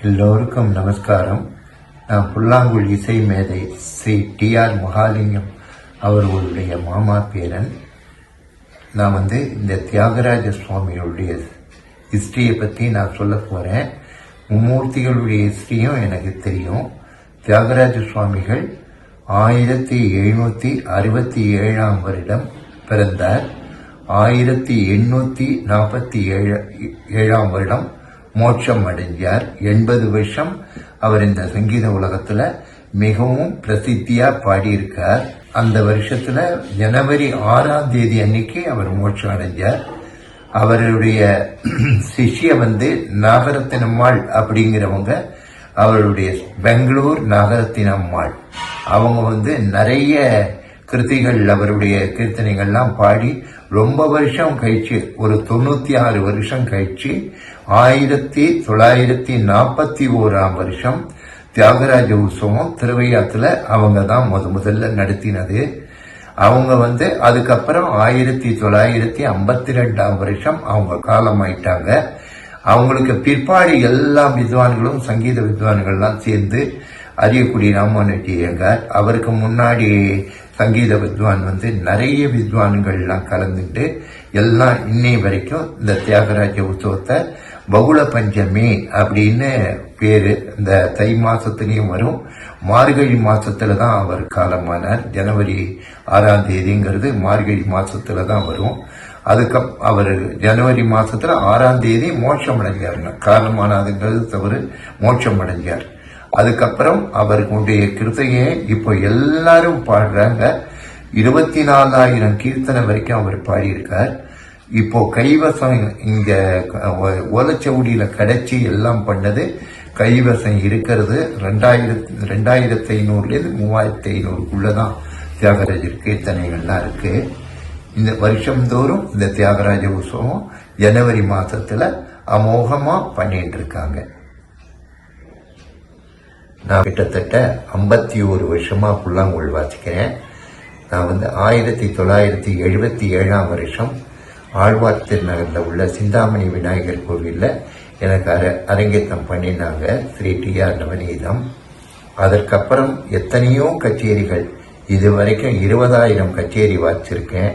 எல்லோருக்கும் நமஸ்காரம். நான் புல்லாங்குழல் இசை மேதை ஸ்ரீ டி.ஆர். மகாலிங்கம் அவர்களுடைய மாமா பேரன். நான் இந்த தியாகராஜ சுவாமிகளுடைய ஹிஸ்டரியை பற்றி நான் சொல்ல போகிறேன். மும்மூர்த்திகளுடைய ஹிஸ்டரியும் எனக்கு தெரியும். தியாகராஜ சுவாமிகள் 1767 வருடம் பிறந்தார். 1847 வருடம் மோட்சம் அடைஞ்சார். 80 வருஷம் அவர் இந்த சங்கீத உலகத்துல மிகவும் பிரசித்தியா பாடியிருக்கார். அந்த வருஷத்துல ஜனவரி 6 அன்னைக்கு அவர் மோட்சம் அடைஞ்சார். அவருடைய சிஷ்ய நாகரத்தினம்மாள் அப்படிங்கிறவங்க, அவருடைய பெங்களூர் நாகரத்தினம்மாள், அவங்க நிறைய கிருதிகள், அவருடைய கீர்த்தனைகள்லாம் பாடி ரொம்ப வருஷம் கழிச்சு, ஒரு 96 வருஷம் கழிச்சு 1941 வருஷம் தியாகராஜ உற்சவம் திருவையாத்துல அவங்க தான் முதல்ல நடத்தினது. அவங்க அதுக்கப்புறம் 1952 வருஷம் அவங்க காலமாயிட்டாங்க. அவங்களுக்கு பிற்பாடு எல்லா வித்வான்களும், சங்கீத வித்வான்கள்லாம் சேர்ந்து அரியக்குடி ராமானுஜி ஐயங்கார், அவருக்கு முன்னாடி சங்கீத வித்வான் நிறைய வித்வான்கள்லாம் கலந்துட்டு எல்லாம் இன்னை வரைக்கும் இந்த தியாகராஜ உற்சவத்தை பகுள பஞ்சமி அப்படின்னு பேரு. இந்த தை மாசத்துலயும் வரும், மார்கழி மாசத்துல தான் அவர் காலமானார். ஜனவரி 6 மார்கழி மாசத்துல தான் வரும். அவர் ஜனவரி மாசத்துல 6 மோட்சம் அடைஞ்சார். காலமானதுங்கிறது தவிர மோட்சம் அடைஞ்சார். அதுக்கப்புறம் அவர்களுடைய கிருத்தையை இப்போ எல்லாரும் பாடுறாங்க. 24,000 கீர்த்தனை வரைக்கும் அவர் பாடியிருக்கார். இப்போ கைவசம் இங்க ஓலச்சவுடியில கிடைச்சி எல்லாம் பண்ணது கைவசம் இருக்கிறது 2500 3500 தியாகராஜர் கீர்த்தனைகள்லாம் இருக்கு. இந்த வருஷம்தோறும் இந்த தியாகராஜ உற்சவம் ஜனவரி மாசத்துல அமோகமா பண்ணிட்டு இருக்காங்க. நான் கிட்டத்தட்ட 51 வருஷமா புல்லாங்குழல் வாசிக்கிறேன். நான் 1977 வருஷம் ஆழ்வார் திருநகர்ல உள்ள சிந்தாமணி விநாயகர் கோவில்ல எனக்கு அரங்கேற்றம் பண்ணினாங்க ஸ்ரீ டி.ஆர். நவநீதம். அதற்கப்புறம் எத்தனையோ கச்சேரிகள், இது வரைக்கும் 20,000 கச்சேரி வாசிச்சிருக்கேன்.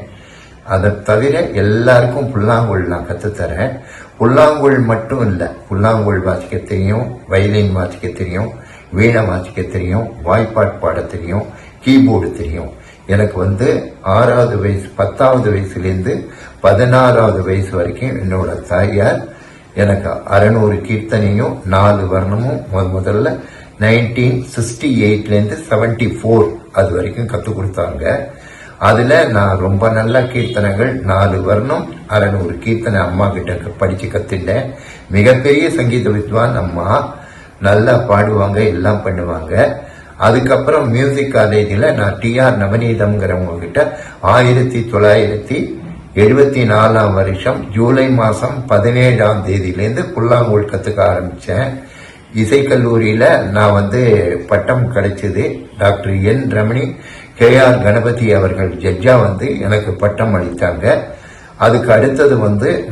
அதை தவிர எல்லாருக்கும் புல்லாங்குழல் நான் கற்றுத்தரேன். புல்லாங்குழல் மட்டும் இல்லை, புல்லாங்குழல் வாசிக்க தெரியும், வயலின் வாசிக்க தெரியும், வீணை வாசிக்க தெரியும், வாய்ப்பாட்டு பாட தெரியும், கீபோர்டு தெரியும். எனக்கு 6வது வயசு 10வது வயசுலேருந்து 16வது வயசு வரைக்கும் என்னோட தாயார் எனக்கு 600 கீர்த்தனையும் 4 வர்ணமும் முதல்ல 1968 74 அது வரைக்கும் கற்றுக் கொடுத்தாங்க. அதுல நான் ரொம்ப நல்ல கீர்த்தனைகள் 4 வர்ணம் 600 கீர்த்தனை அம்மா கிட்ட படிச்சு கத்துட்டேன். மிகப்பெரிய சங்கீத வித்வான் அம்மா, நல்லா பாடுவாங்க, எல்லாம் பண்ணுவாங்க. அதுக்கப்புறம் மியூசிக் காலேஜில் நான் டி.ஆர். நவநீதம்ங்கிறவங்க கிட்ட 1974 வருஷம் ஜூலை மாசம் 17 புல்லாங்குழல் கத்துக்க ஆரம்பிச்சேன். இசைக்கல்லூரியில நான் பட்டம் கிடைச்சது. டாக்டர் என் ரமணி, கே.ஆர். கணபதி அவர்கள் ஜட்ஜா எனக்கு பட்டம் அளித்தாங்க. அதுக்கு அடுத்தது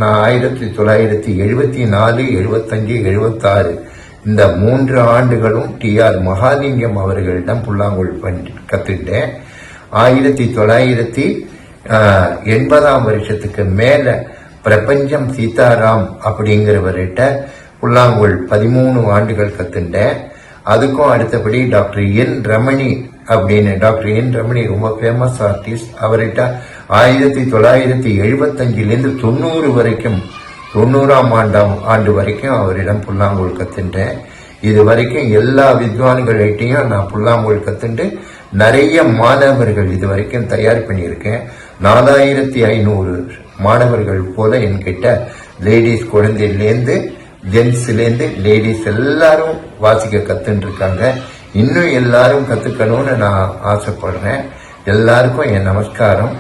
நான் 1974 75 76 இந்த 3 ஆண்டுகளும் டி.ஆர். மகாலிங்கம் அவர்களிடம் புல்லாங்குழல் கத்துக்கிட்டேன். 1980 வருஷத்துக்கு மேல பிரபஞ்சம் சீதாராம் அப்படிங்கிறவர்கிட்ட புல்லாங்குழல் 13 ஆண்டுகள் கத்துட்டேன். அதுக்கும் அடுத்தபடி டாக்டர் என் ரமணி அப்படின்னு, டாக்டர் என் ரமணி ரொம்ப ஃபேமஸ் ஆர்டிஸ்ட். அவர்கிட்ட 1975 90 வரைக்கும் 90ஆம் ஆண்டு வரைக்கும் அவரிடம் புல்லாங்குழல் கத்துட்டேன். இது வரைக்கும் எல்லா வித்வான்கள்கிட்டையும் நான் புல்லாங்குழல் கத்துட்டு நிறைய மாணவர்கள் இது வரைக்கும் தயார் பண்ணியிருக்கேன். 4500 மாணவர்கள் போல என்கிட்ட லேடிஸ், குழந்தையிலேருந்து ஜென்ஸ்லேருந்து லேடிஸ் எல்லாரும் வாசிக்க கத்துட்டு இருக்காங்க. இன்னும் எல்லாரும் கத்துக்கணும்னு நான் ஆசைப்படுறேன். எல்லாருக்கும் என் நமஸ்காரம்.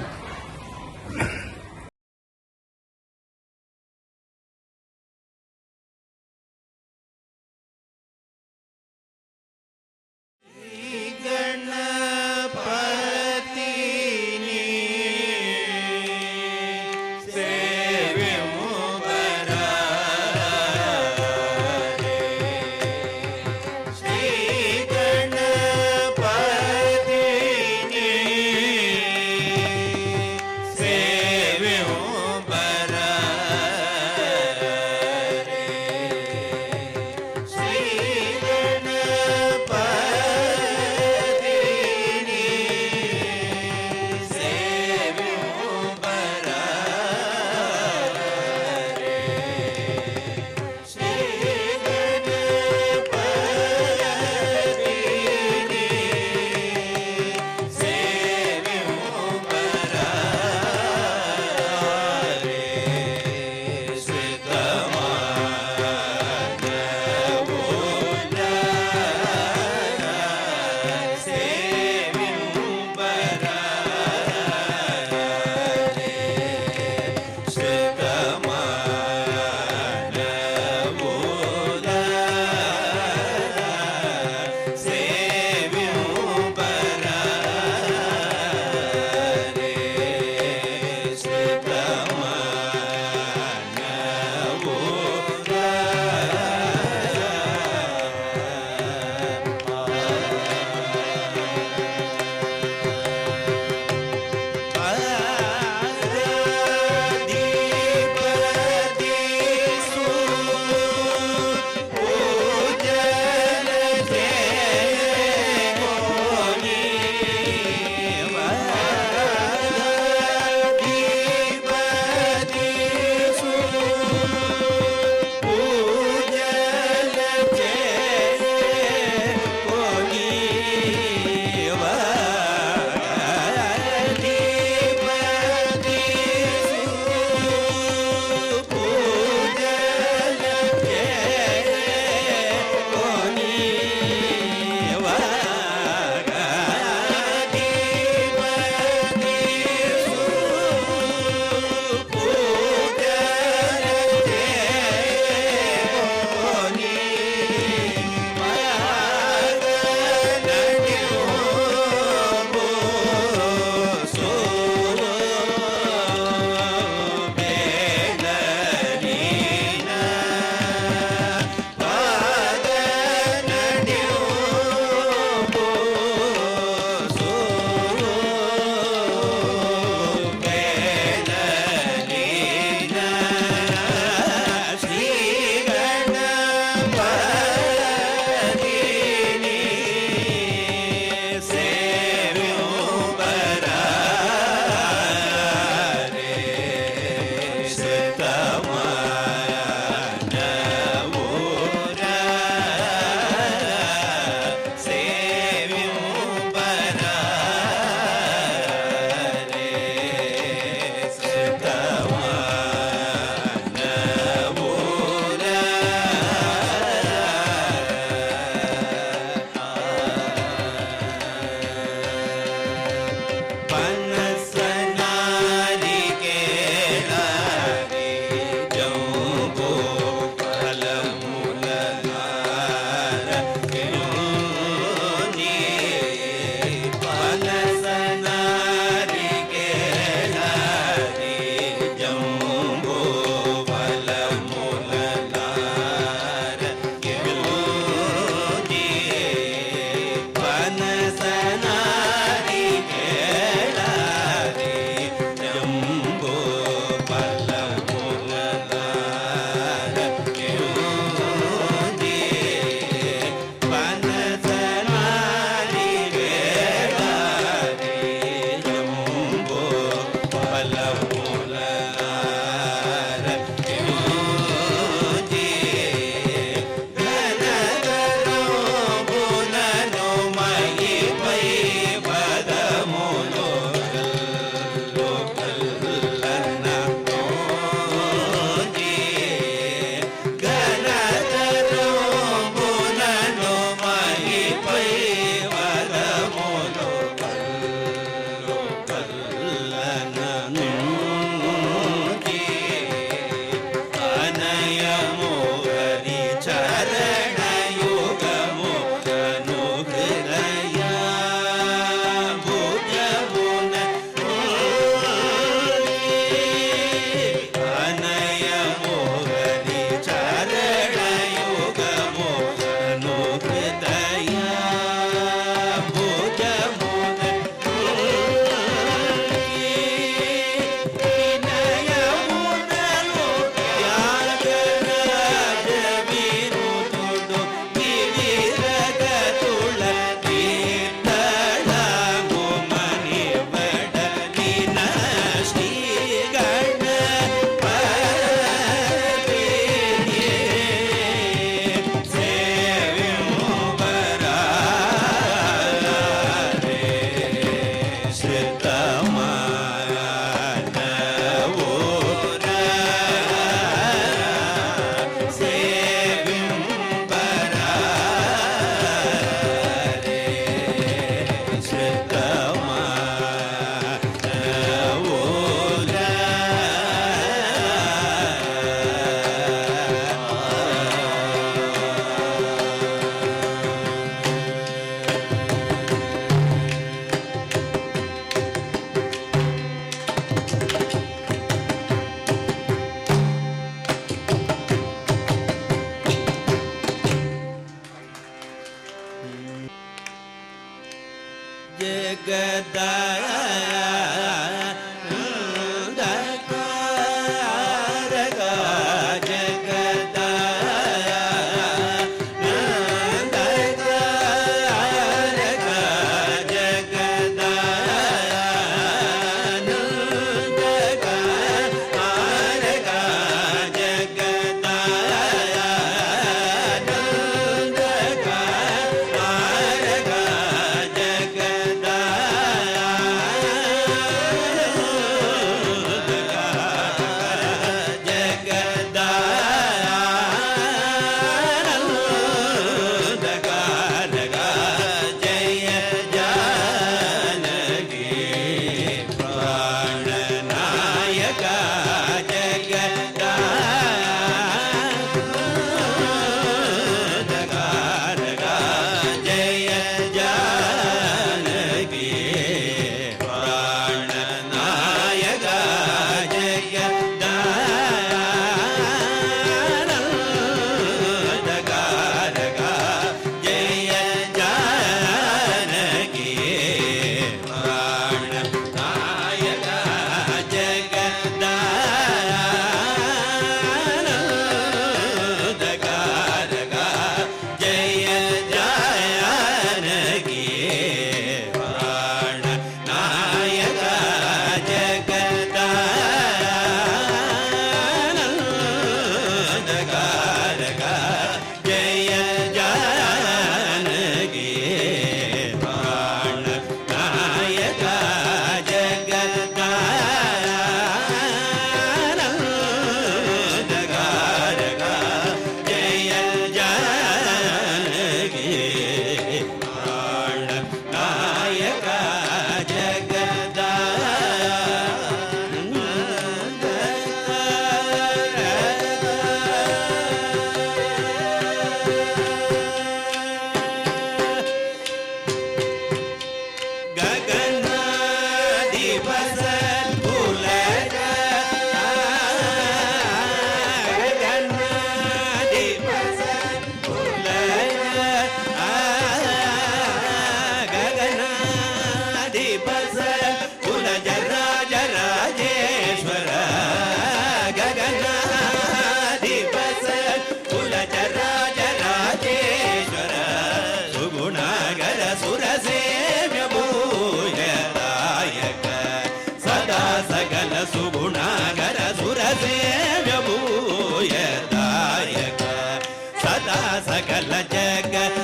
सकल जगदानंदकारक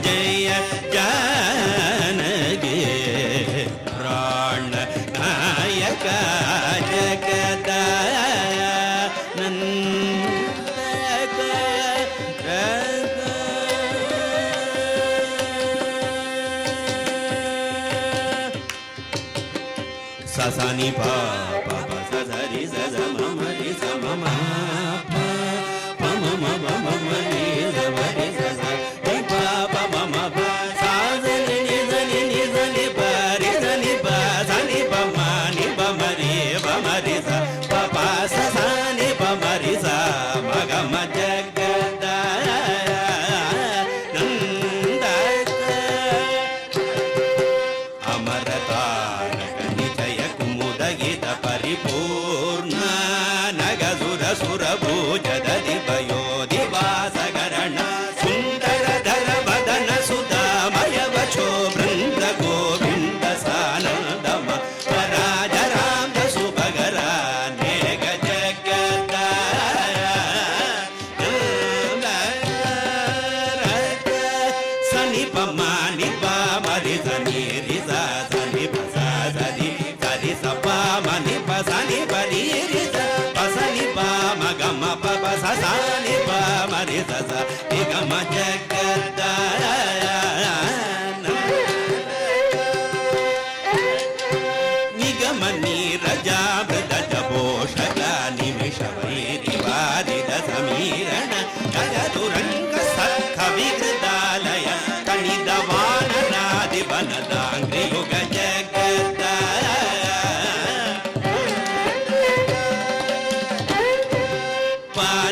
जय जानकी प्राण नायक ससनि पा पा पा ससरि सस मम रि स मम पा पा मम मम मरि स मरि सस रि पा पा मम पा सा रि नि स नि पा रि स नि पा स नि प म नि प म रि स प पा स स नि प म रि स म ग म परिपूर्ण नगसुर सुरभूजद दिवयो दिवासकरण सुंदर धर बदन सुधामय वचो वृंद गोविंद सानंदम पराज राम सुभगरा नेग सनि पमा निपा मरि सनि रिसा सनि पसा सनि सरि सपा मनि पसनि परि रिसा पसनि पा मगम पप ससनि पा मरि सस निगम निगम नीरजा मृद पोषक निमिष वैरिवादित समीरण गजतुरंग सख विकृतालय कणिदवानरादि वनदांग्रि युग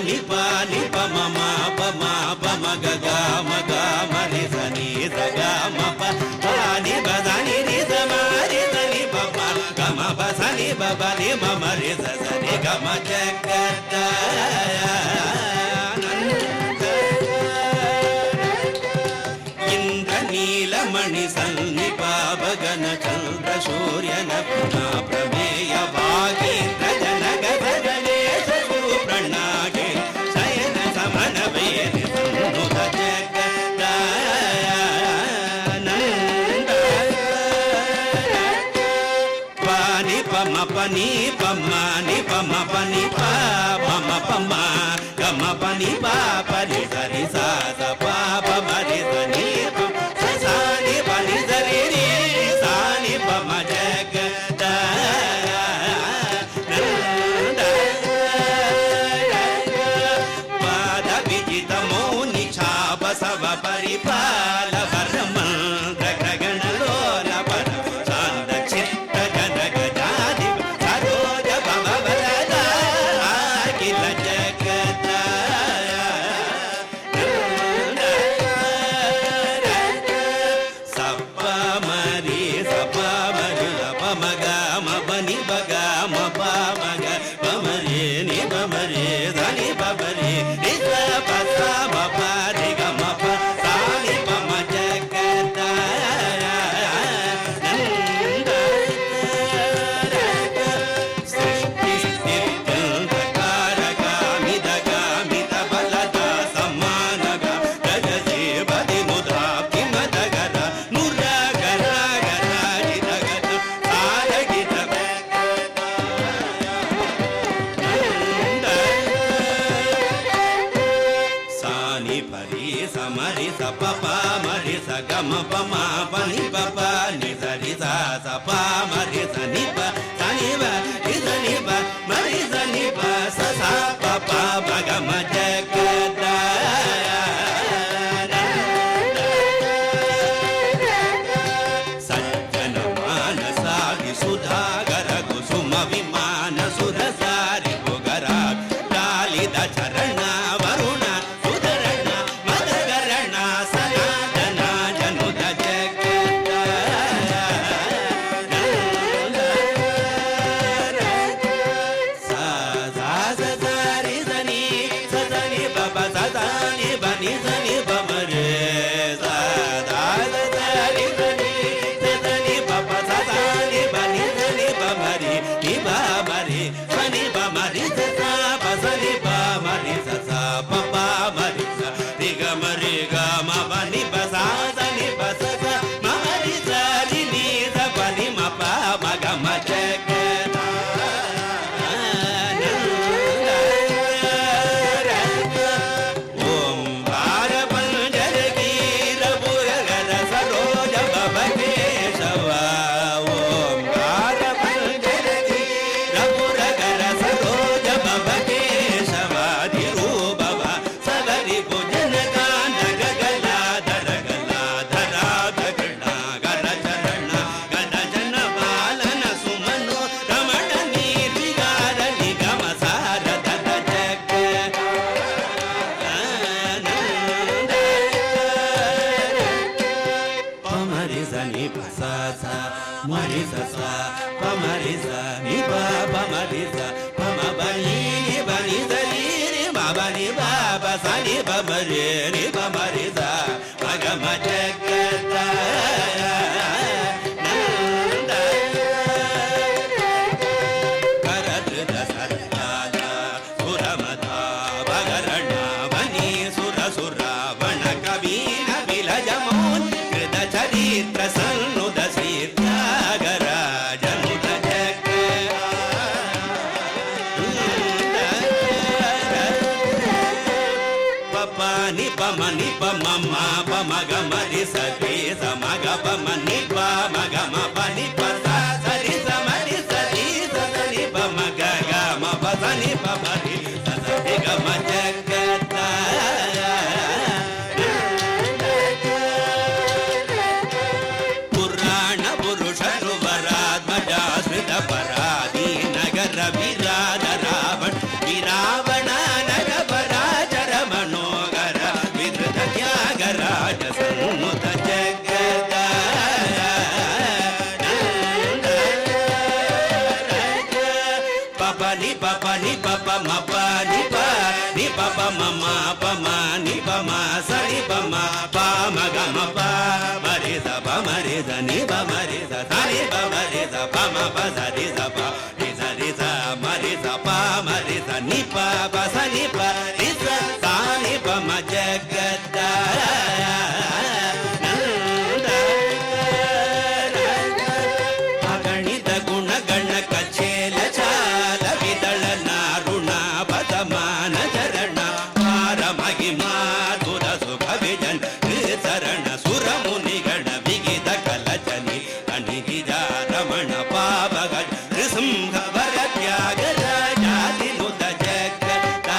ni pa ma ma pa ma ga ga ma re sa ni sa ga ma pa ni ba da ni ri sa ma ri sa ni pa pa ga ma pa sa ni ba ba ni ma ma re sa sa ni ga ma jagata Indra नीलमणि सन्निपावगन चंद्र सूर्यन पुना प्रमेय भागीन्द्र जनक गणेश सुप्रणागे शयन समन वेद नुत जगदानंद पानि पम पनि पमानि पम पनि पा मम पमा गम पनि पा परि सरि सा स पा प मरि सनि प सा नि पनि सरि रि सा नि प म जगदानंद पाद विजित मौनि छाप सब परिपाल परम ग्रगण लोल पर शांत चित्त जनक जाति सरोज भव वरदा अखिल जगदानंद सप्प मरि सप मरि सप मग म बनि बग म प मग प मरि नि प मरि धनि प मरि नि स प स म प रि ग म प सा नि प म जगदानंद सृष्टि स्थिति कारकामिद कामिद बलद समानग गज जीवति मुदाप्ति मदगर नुरगर गराजिद गत सारगिद सानि परि समरि स प प मरि स ग म प म प नि प प नि स रि सा स प मरि स नि प स नि प रि स नि प मरि स नि प स सा प प प ग म जगदानंद सज्जन मानसादि सुधागर कुसुम विमान सुरसारि गुगरा लालित चरण वरुण सुधरण मदगरण सनातन जनुत जगदानंद सा सा सा सा रि स नि स स नि प प स स नि प नि स नि प म रे सा सा सा सा रि स नि स स नि प प स स नि प नि स नि प म रि नि प म रि स नि प म रि स स प स नि प म रि स स प प म रि स रि ग म रि ग म प नि प स स नि प स स म म रि स रि नि स प नि म प म ग म जगदानंद ओंकार पंजर गिर बुरगर सरोज भव केशव ओंकार पंजर गिर बुरगर सरोज भव केशव धिरूपव सगरि भुजन गान गगलाधर गलाधरा गगना गर चरण गद जन बालन सुमनो रमण नीतिगार निगम सारद जगदानंद पमरि स नि प स स मरि स स पमरि स नि प पमरि स पम बनि नि बनि स नि रि म बनि ब प स नि प म रि नि प म रि स म ग म जगदानंद करधृत सर्पाल सुरमथा भगरण वनि सुर सुरावण कवीन बिलज मौन कृत चरित्र सन्नुद सीतागर जनुत पपा नि प म नि प म म प म ग म रि स रि स म ग प म नि प म ग म प नि प स स रि स म रि स रि स स नि प म ग ग म प स नि प म रि स स रि ग म जगदानंद पुराण पुरुष वराध्वजा स्मृत परादी नगर विराज रावण विरावण नगर పమ పద రి స ప రి స రి స మ రి స ప మ రి స ని ప ప స ని ప రి స స ని ప మ జగద అగణిత గుణగణ కచేల చాల విదళ నారుణ పదమాన చరణ మహిమాధుర సుఖ విజన్ చరణ సురమునిగణ విగిత కలచని అనిగిజ రమణ పాపగ నృసింహ వర త్యాగ జాతి నుత జగత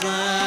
ಜನಿ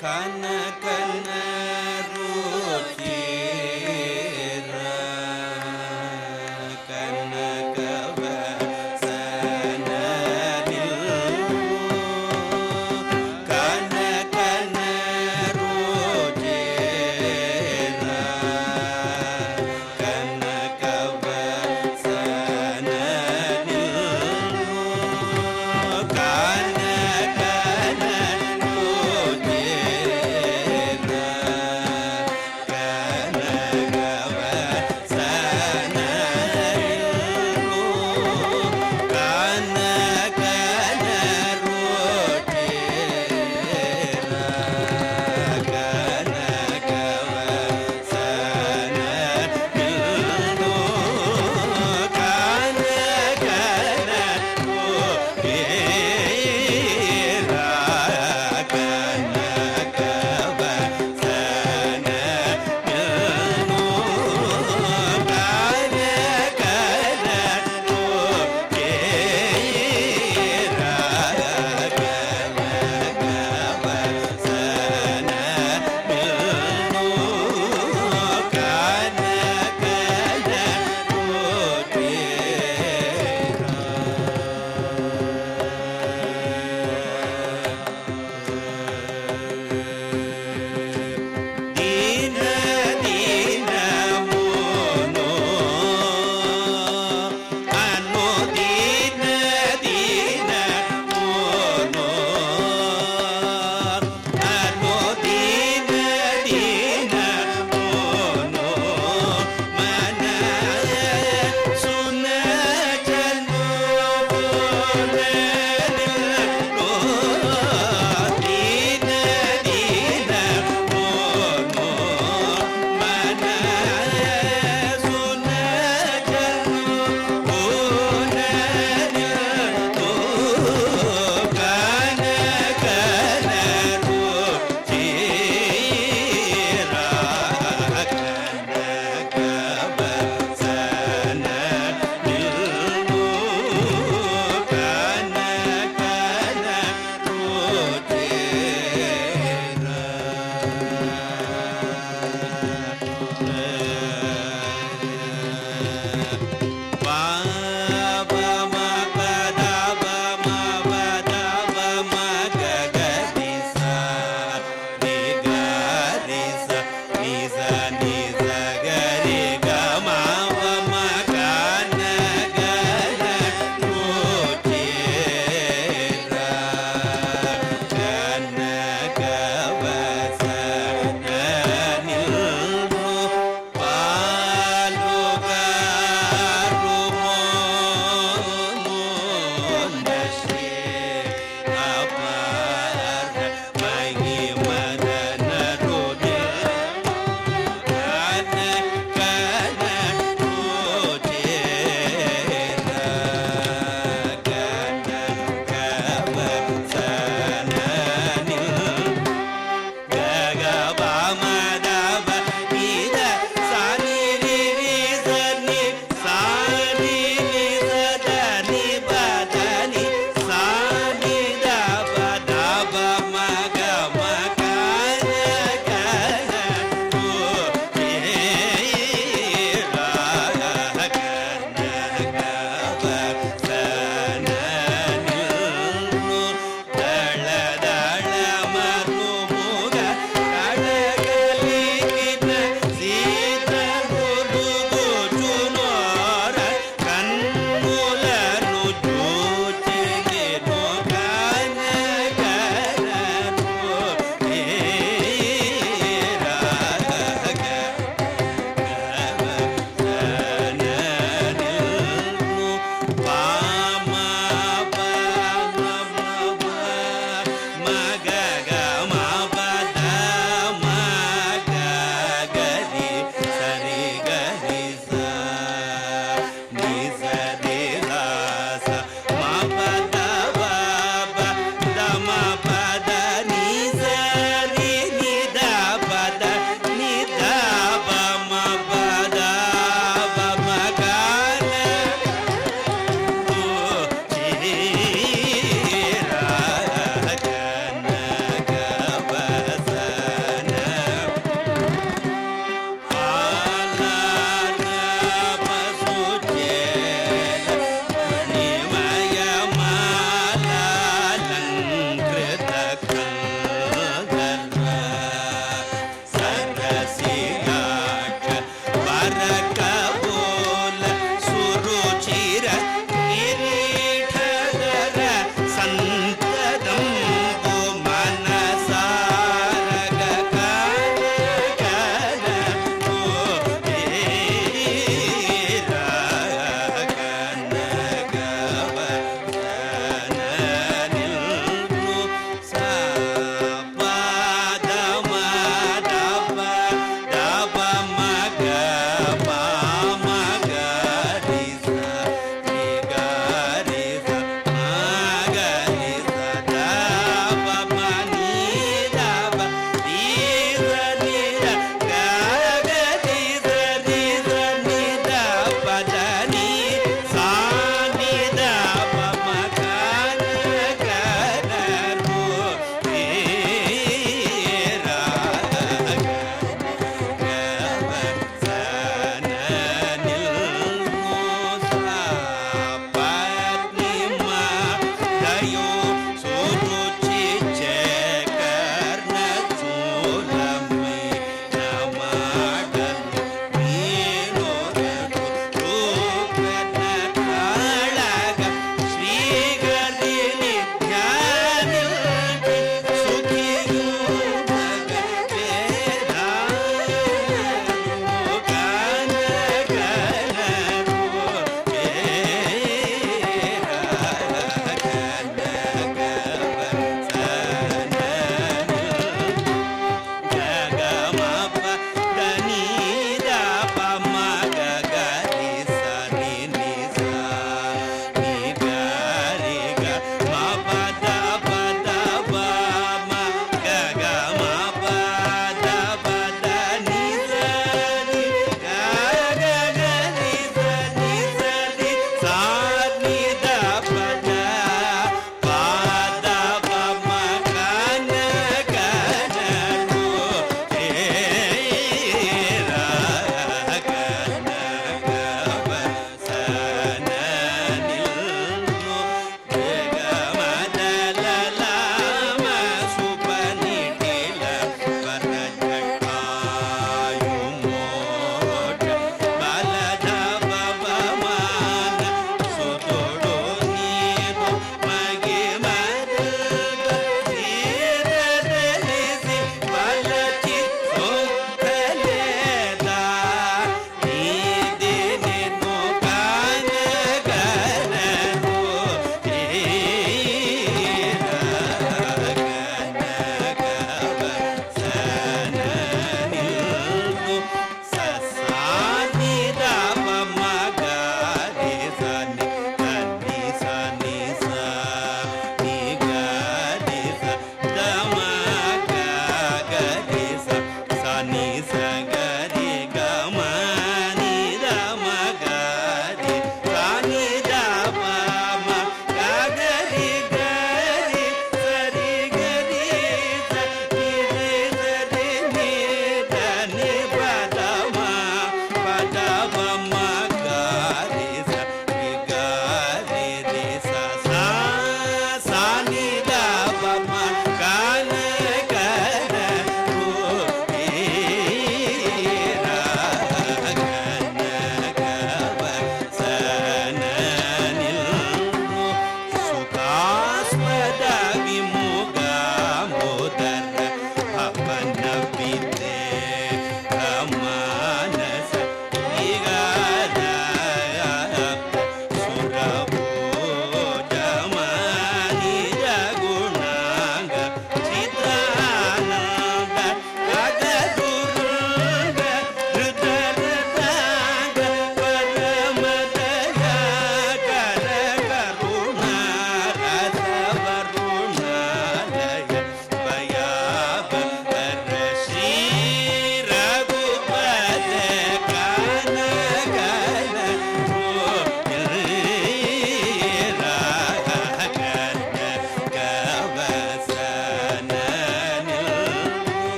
ಕನ ಕನ ರುಚಿರ ಕನಕವ ಸನದಿಲ್ ಕನ ಕನ ರುಚಿರ ಕನಕವ ಸನದಿಲ್ ಕನ ಕನ ರುಚಿರ ಕನಕವ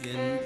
Oh,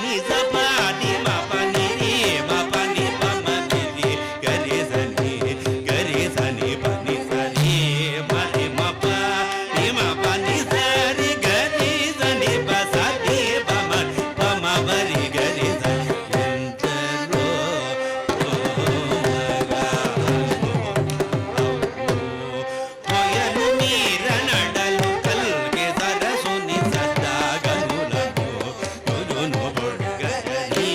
ni sa pa ni ma pa ni ri ma pa ni pa ma ni ri ga re sa ni pa ni sa ri ma ri ma pa ni sa ri ga re sa ni pa sa ni pa ma ba ri ga re sa ಎಂತರೋ ಕೊಯಲು ನೀರ ನಡಲು ಕಲ್ಗೆ ಸರಸು ನಿ ಸದ್ದಾಗನುಲನು ತುರುನು ಬೊಡ್ಗರಿ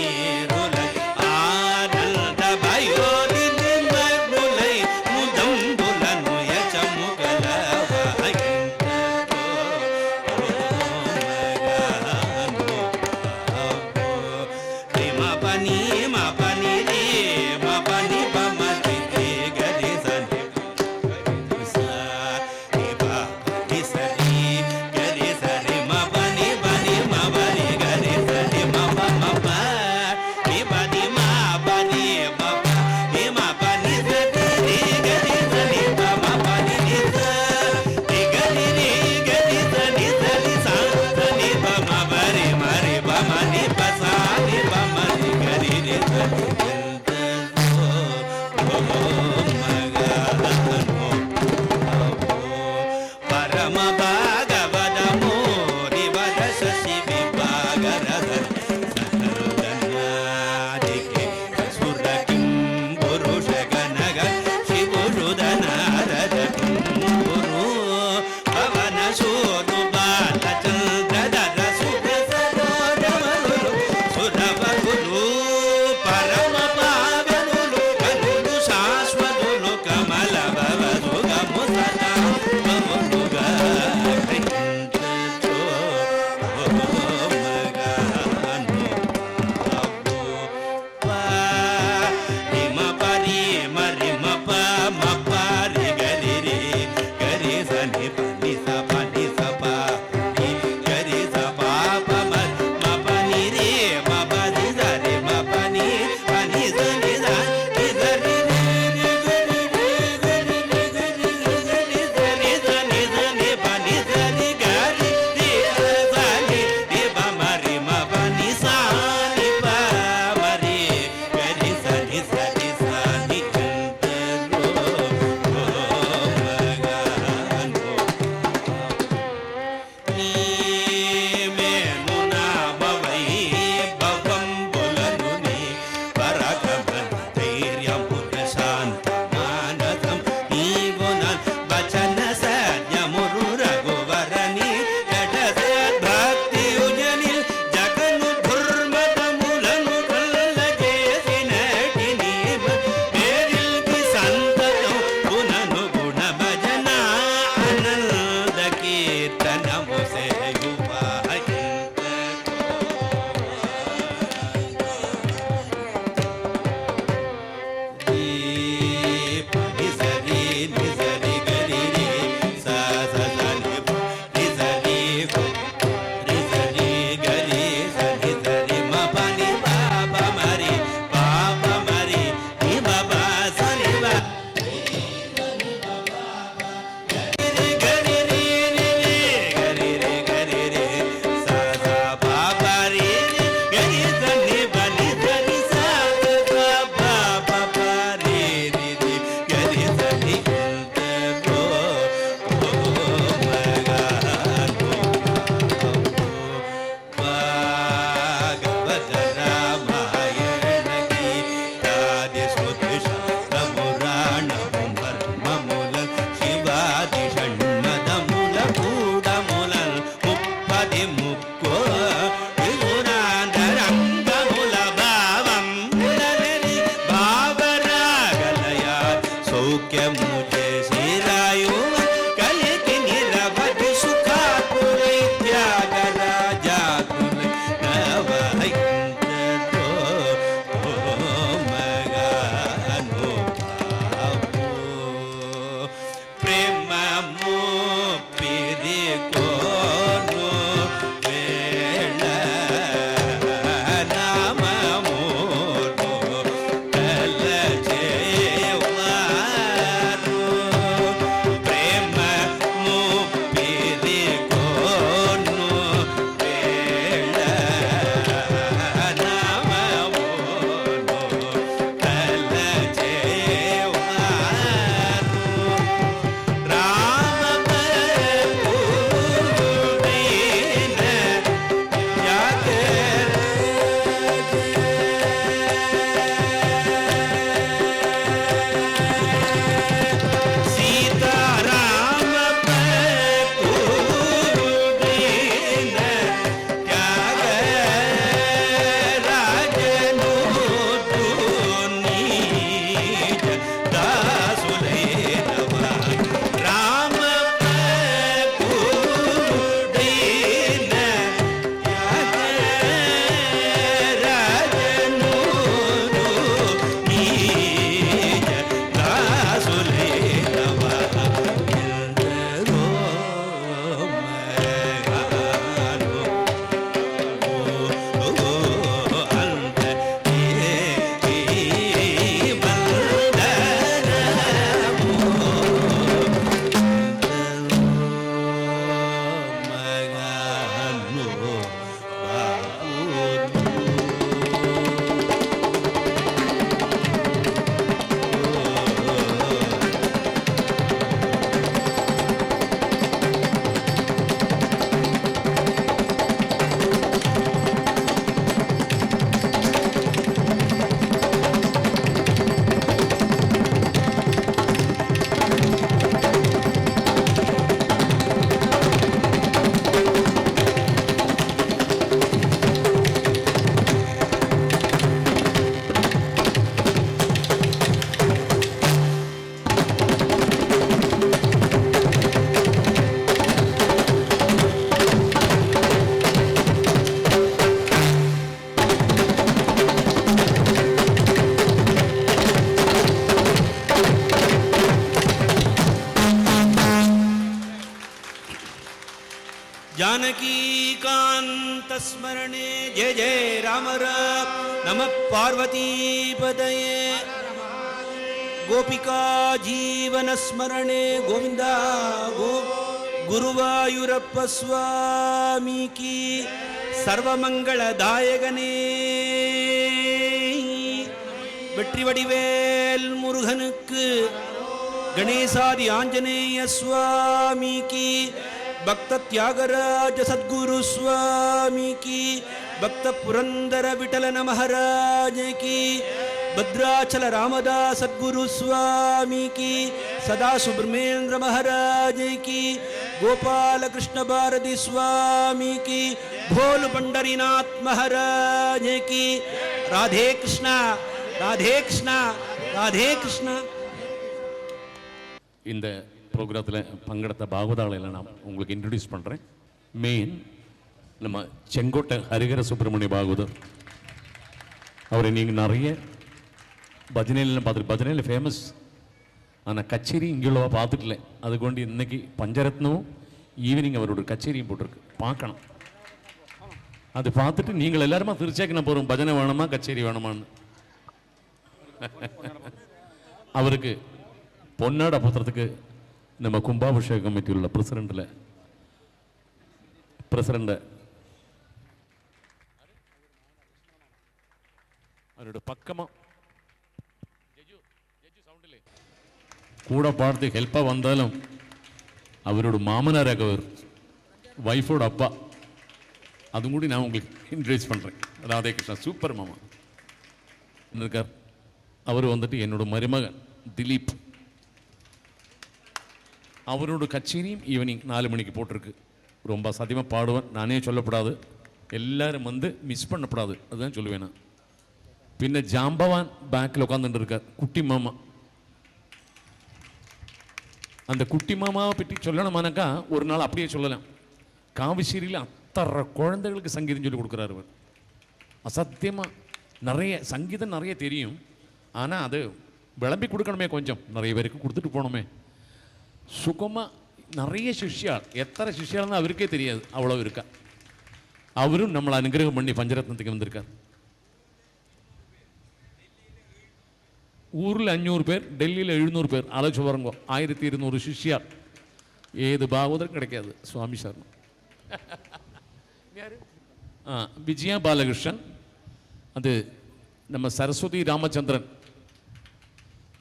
स्मरणे जय जय राम राम नमः पार्वतीपतये गोपिका जीवन स्मरणे गोविंदा गो गुरुवायूरप्प स्वामी की सर्वमंगलदायकने வெற்றி வடிவேல் முருகனுக்கு गणेशादि आंजनेय स्वामी की भक्त त्यागराज सद्गुरु स्वामी की भक्त पुरंदर विठलन महाराज की भद्राचल रामदास सद्गुरु स्वामी की सदा सुब्रह्मेंद्र महाराज की गोपाल कृष्ण भारती स्वामी की भोल पंडरीनाथ महाराज की राधे कृष्णा राधे कृष्णा राधे कृष्णा இந்த ப்ரோக்ராத்தில் பங்கெடுத்த பாகவதாளை நான் உங்களுக்கு இன்ட்ரடியூஸ் பண்ணுறேன். மெயின் நம்ம செங்கோட்டை ஹரிகர சுப்பிரமணிய பாகவதர். அவரை நீங்கள் நிறைய பஜனையில் பார்த்துட்டு பஜனையில் ஃபேமஸ். ஆனால் கச்சேரி இங்கேயுள்ளவா பார்த்துக்கல. அதுக்கொண்டு இன்னைக்கு பஞ்சரத்னமும் ஈவினிங் அவரோட கச்சேரியும் போட்டிருக்கு, பார்க்கணும். அது பார்த்துட்டு நீங்கள் எல்லாருமா திருச்சாக்கு நான் போகிறோம், பஜனை வேணுமா கச்சேரி வேணுமான்னு. அவருக்கு பொன்னாட பத்திரத்துக்கு நம்ம கும்பாபிஷேக கமிட்டி உள்ள பிரசிடண்ட் அவரோட பக்கமா கூட பார்த்து ஹெல்ப்பா வந்தாலும் அவரோட மாமனாராக அவர் வைஃபோட அப்பா, அதுவும் கூட நான் உங்களுக்கு இன்ட்ரடியூஸ் பண்றேன். ராதே கிருஷ்ணா சூப்பர் மாமா இருக்கார். அவர் வந்துட்டு என்னோட மருமகன் திலீப். அவரோட கச்சேரியும் ஈவினிங் 4 மணிக்கு போட்டிருக்கு. ரொம்ப சத்தியமாக பாடுவேன், நானே சொல்லப்படாது, எல்லாரும் வந்து மிஸ் பண்ணப்படாது, அதுதான் சொல்லுவேன் நான். பின்ன ஜாம்பவான் பேக்கில் உட்காந்துட்டு இருக்கார், குட்டி மாமா. அந்த குட்டி மாமாவை பற்றி சொல்லணுமானாக்கா ஒரு நாள் அப்படியே சொல்லலாம். காவிசேரியில் அத்தனை குழந்தைகளுக்கு சங்கீதம் சொல்லி கொடுக்குறாரு அவர். அசத்தியமாக நிறைய சங்கீதம் நிறைய தெரியும், ஆனால் அது விளம்பி கொடுக்கணுமே, கொஞ்சம் நிறைய பேருக்கு கொடுத்துட்டு போகணுமே. சுகமாக நிறைய சிஷ்யாள், எத்தனை சிஷ்யாள்னு அவருக்கே தெரியாது, அவ்வளோ இருக்கா. அவரும் நம்மளை அனுகிரகம் பண்ணி பஞ்சரத்னத்துக்கு வந்திருக்கார். ஊரில் 500 பேர், டெல்லியில் 700 பேர், ஆலோசி வரங்கோ 1200 சிஷ்யாள். ஏது பாகவதர் கிடைக்காது. சுவாமி சரணம். விஜயா பாலகிருஷ்ணன், அது நம்ம சரஸ்வதி ராமச்சந்திரன்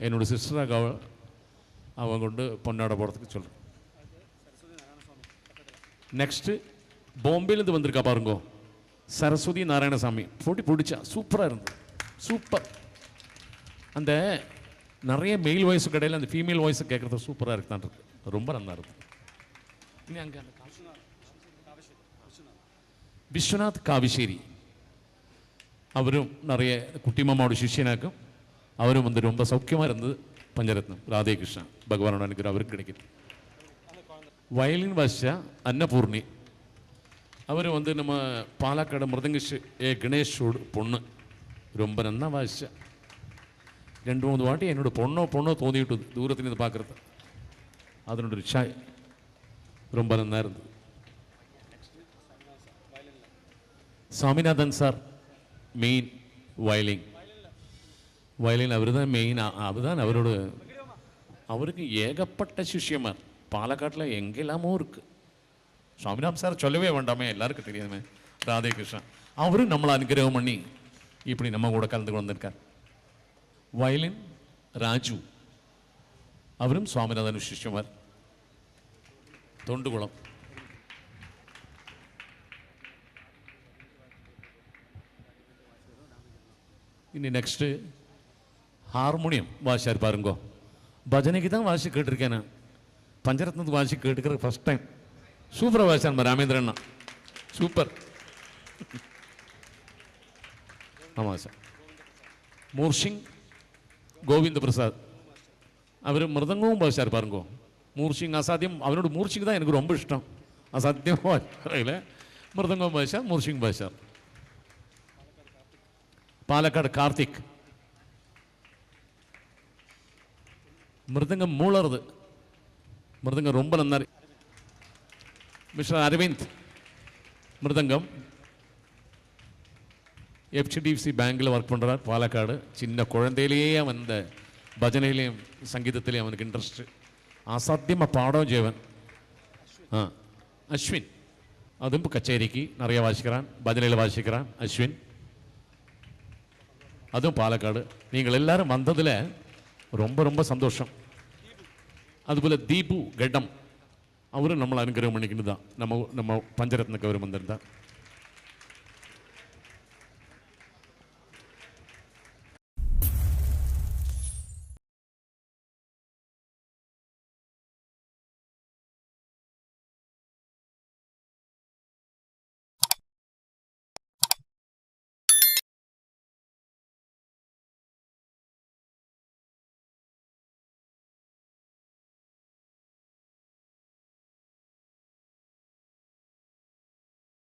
என்னோட சிஸ்டராக அவங்க கொண்டு பொன்னாட போகிறதுக்கு சொல்கிறேன். நெக்ஸ்ட்டு பாம்பேலேருந்து வந்திருக்கா பாருங்கோ, சரஸ்வதி நாராயணசாமி. போட்டி பிடிச்சா சூப்பராக இருந்தது, சூப்பர். அந்த நிறைய மெயில் வாய்ஸு கடையில் அந்த ஃபீமேல் வாய்ஸை கேட்குறது சூப்பராக இருக்குதான் இருக்கு, ரொம்ப நல்லா இருக்குது. இனி அங்கே விஸ்வநாத் காவிசேரி, அவரும் நிறைய குட்டிமாமாவோட சிஷியனாக்கும். அவரும் வந்து ரொம்ப சௌக்கியமாக இருந்தது. பஞ்சரத்னம் ராதே கிருஷ்ணா பகவானோட அனுகிரகம் அவருக்கு கிடைக்குது. வயலின் வாசிச்சா அன்னபூர்ணி, அவர் வந்து நம்ம பாலக்காடு மிருதங்கஷ் கணேஷோட பொண்ணு, ரொம்ப நல்லா வாசிச்சா. 2-3 வாட்டி என்னோட பொண்ணோ தோந்திவிட்டது தூரத்துலேருந்து பார்க்குறது. அதனோட ஷாய் ரொம்ப நல்லா இருந்தது. சாமிநாதன் சார் மெயின் வயலின் அவர் தான் மெயின். அதுதான் அவரோட, அவருக்கு ஏகப்பட்ட சிஷ்யமார் பாலக்காட்டில் எங்கெல்லாமோ இருக்கு. சுவாமிநாதன் சார் சொல்லவே வேண்டாமே, எல்லாருக்கும் தெரியாதுமே. ராதே கிருஷ்ணா அவரும் நம்மளை அனுகிரகம் பண்ணி இப்படி நம்ம கூட கலந்து வந்திருக்கார். வயலின் ராஜு, அவரும் சுவாமிநாதன் சிஷ்யமார், தொண்டுகுளம். இனி நெக்ஸ்ட்டு ஹார்மோனியம் வாசிச்சார் பாருங்கோ. பஜனைக்கு தான் வாசி கேட்டிருக்கேன் நான், பஞ்சரத்னத்துக்கு வாசி கேட்டுக்கிற ஃபஸ்ட் டைம். சூப்பராக வாசிச்சார் ராமேந்திரண்ணா, சூப்பர். ஆமாம் சார். மூர்சிங் கோவிந்த பிரசாத், அவர் மிருதங்கமும் வாசிச்சார் பாருங்கோ. மூர்சிங் அசாத்தியம், அவனோட மூர்சிங் தான் எனக்கு ரொம்ப இஷ்டம். அசாத்தியம் மிருதங்கம் வாசிச்சார், மூர்சிங் வாசிச்சார். பாலக்காடு கார்த்திக், மிருதங்கம் மூளறது, மிருதங்கம் ரொம்ப நன்னாரு. மிஸ்டர் அரவிந்த் மிருதங்கம், HDFC பேங்கில் ஒர்க் பண்ணுறார் பாலக்காடு. சின்ன குழந்தையிலேயே அந்த பஜனையிலையும் சங்கீதத்திலையும் அவனுக்கு இன்ட்ரெஸ்ட்டு. அசாத்தியமாக பாடம் ஜெயவன். அஸ்வின் அதுவும் இப்போ கச்சேரிக்கு நிறைய வாசிக்கிறான், பஜனையில் வாசிக்கிறான் அஸ்வின், அதுவும் பாலக்காடு. நீங்கள் எல்லாரும் வந்ததில் ரொம்ப ரொம்ப சந்தோஷம். அதுபோல் தீபு கெட்டம் அவரும் நம்மளை அனுகிரகம் பண்ணிக்கிட்டு தான் நம்ம பஞ்சரத்னக்கு அவர் வந்திருந்தார்.